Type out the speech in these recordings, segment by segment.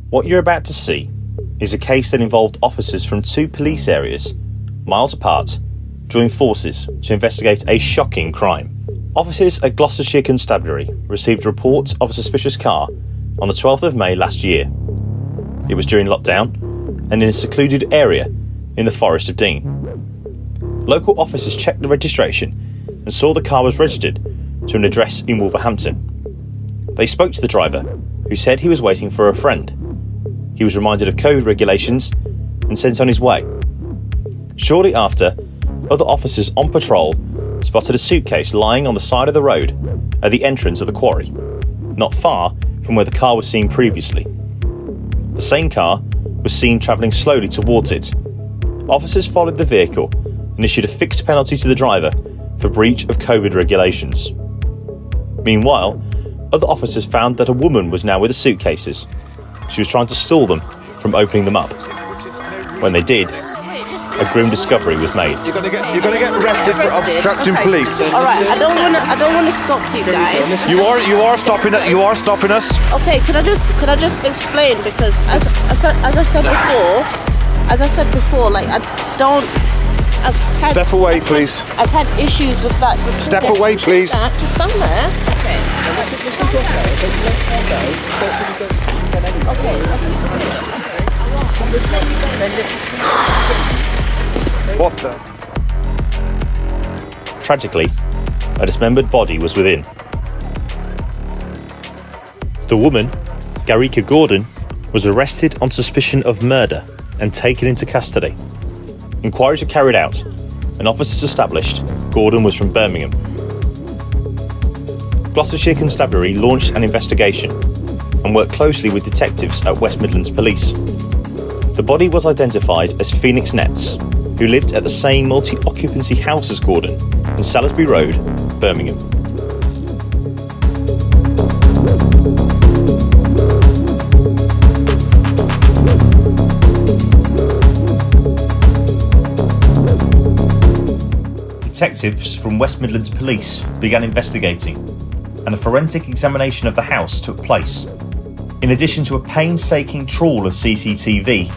What you're about to see is a case that involved officers from two police areas, miles apart, joined forces to investigate a shocking crime. Officers at Gloucestershire Constabulary received a report of a suspicious car on the 12th of May last year. It was during lockdown and in a secluded area in the Forest of Dean. Local officers checked the registration and saw the car was registered to an address in Wolverhampton. They spoke to the driver, who said he was waiting for a friend. He was reminded of COVID regulations and sent on his way. Shortly after, other officers on patrol spotted a suitcase lying on the side of the road at the entrance of the quarry, not far from where the car was seen previously. The same car was seen travelling slowly towards it. Officers followed the vehicle and issued a fixed penalty to the driver for breach of COVID regulations. Meanwhile, other officers found that a woman was now with the suitcases. She was trying to stall them from opening them up. When they did, a grim discovery was made. You're gonna get arrested for obstructing police. All right, I don't wanna stop you guys. You are stopping it. You are stopping us. Okay, can I just explain, because as I said before, like I've had. Step away, please. I've had issues with that before. Step away, please. Just stand there. Okay. What the? Tragically, a dismembered body was within. The woman, Garika Gordon, was arrested on suspicion of murder and taken into custody. Inquiries were carried out and officers established Gordon was from Birmingham. Gloucestershire Constabulary launched an investigation and worked closely with detectives at West Midlands Police. The body was identified as Phoenix Nets, who lived at the same multi-occupancy house as Gordon in Salisbury Road, Birmingham. Detectives from West Midlands Police began investigating, and a forensic examination of the house took place. In addition to a painstaking trawl of CCTV,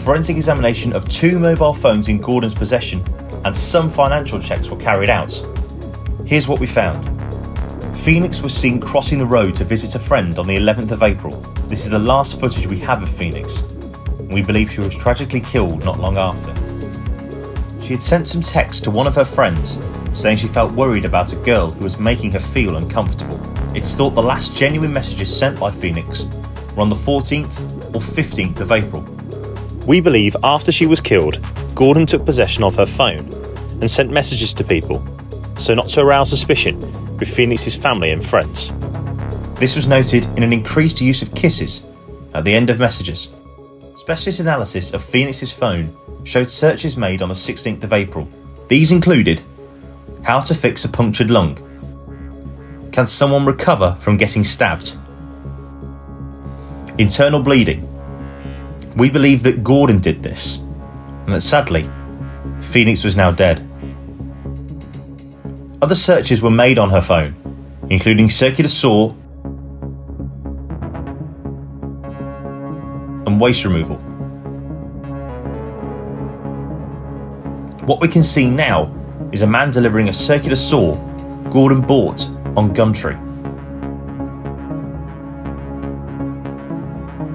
forensic examination of 2 mobile phones in Gordon's possession and some financial checks were carried out. Here's what we found. Phoenix was seen crossing the road to visit a friend on the 11th of April. This is the last footage we have of Phoenix. We believe she was tragically killed not long after. She had sent some text to one of her friends saying she felt worried about a girl who was making her feel uncomfortable. It's thought the last genuine messages sent by Phoenix were on the 14th or 15th of April. We believe after she was killed, Gordon took possession of her phone and sent messages to people, so not to arouse suspicion with Phoenix's family and friends. This was noted in an increased use of kisses at the end of messages. Specialist analysis of Phoenix's phone showed searches made on the 16th of April. These included: how to fix a punctured lung, can someone recover from getting stabbed, internal bleeding. We believe that Gordon did this, and that sadly, Phoenix was now dead. Other searches were made on her phone, including circular saw and waste removal. What we can see now is a man delivering a circular saw Gordon bought on Gumtree.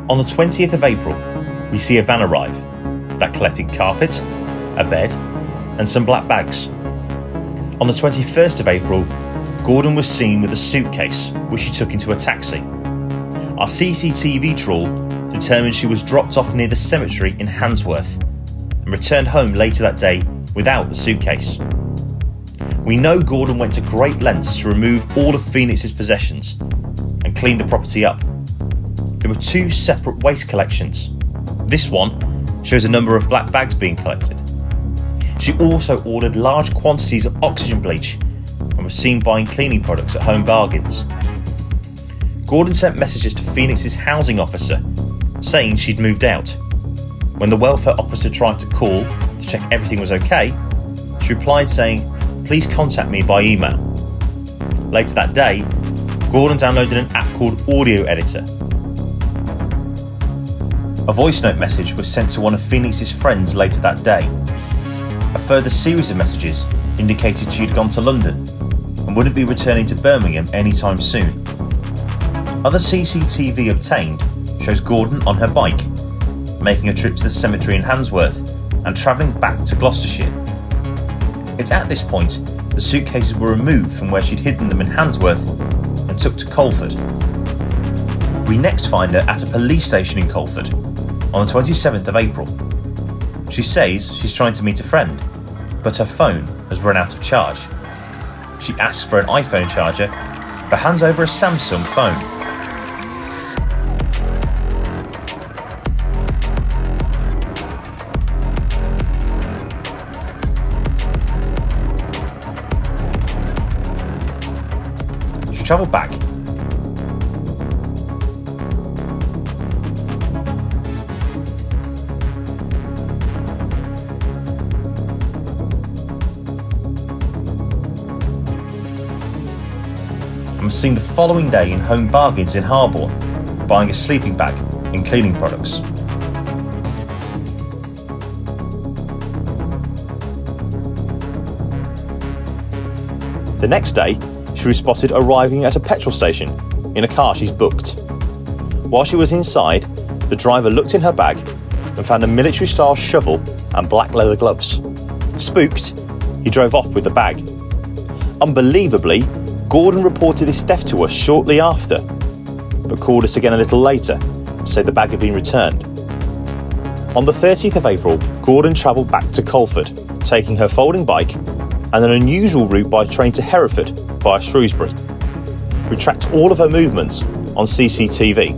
On the 20th of April, we see a van arrive that collected carpet, a bed, and some black bags. On the 21st of April, Gordon was seen with a suitcase which she took into a taxi. Our CCTV trawl determined she was dropped off near the cemetery in Handsworth and returned home later that day without the suitcase. We know Gordon went to great lengths to remove all of Phoenix's possessions and clean the property up. There were 2 separate waste collections. This one shows a number of black bags being collected. She also ordered large quantities of oxygen bleach and was seen buying cleaning products at Home Bargains. Gordon sent messages to Phoenix's housing officer saying she'd moved out. When the welfare officer tried to call to check everything was okay, she replied saying, "Please contact me by email." Later that day, Gordon downloaded an app called Audio Editor. A voice note message was sent to one of Phoenix's friends later that day. A further series of messages indicated she had gone to London and wouldn't be returning to Birmingham anytime soon. Other CCTV obtained shows Gordon on her bike, making a trip to the cemetery in Handsworth and travelling back to Gloucestershire. It's at this point the suitcases were removed from where she'd hidden them in Handsworth and took to Colford. We next find her at a police station in Colford on the 27th of April. She says she's trying to meet a friend, but her phone has run out of charge. She asks for an iPhone charger, but hands over a Samsung phone. She travelled back. And was seen the following day in Home Bargains in Harborne, buying a sleeping bag and cleaning products. The next day, she was spotted arriving at a petrol station in a car she's booked. While she was inside, the driver looked in her bag and found a military-style shovel and black leather gloves. Spooked, he drove off with the bag. Unbelievably, Gordon reported this theft to us shortly after, but called us again a little later to say the bag had been returned. On the 30th of April, Gordon travelled back to Colford, taking her folding bike and an unusual route by train to Hereford via Shrewsbury. We tracked all of her movements on CCTV.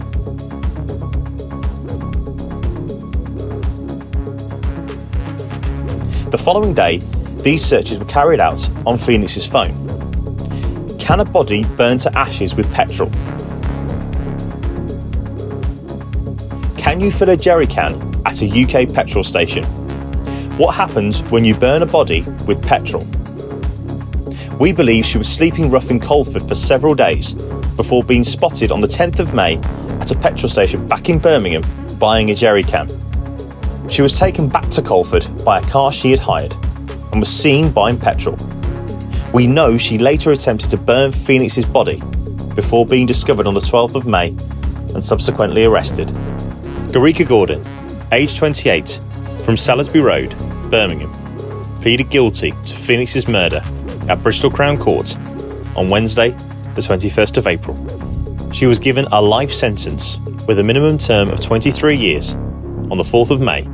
The following day, these searches were carried out on Phoenix's phone. Can a body burn to ashes with petrol? Can you fill a jerry can at a UK petrol station? What happens when you burn a body with petrol? We believe she was sleeping rough in Colford for several days before being spotted on the 10th of May at a petrol station back in Birmingham buying a jerry can. She was taken back to Colford by a car she had hired and was seen buying petrol. We know she later attempted to burn Phoenix's body before being discovered on the 12th of May and subsequently arrested. Garika Gordon, aged 28, from Salisbury Road, Birmingham, pleaded guilty to Phoenix's murder at Bristol Crown Court on Wednesday, the 21st of April. She was given a life sentence with a minimum term of 23 years on the 4th of May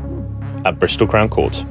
at Bristol Crown Court.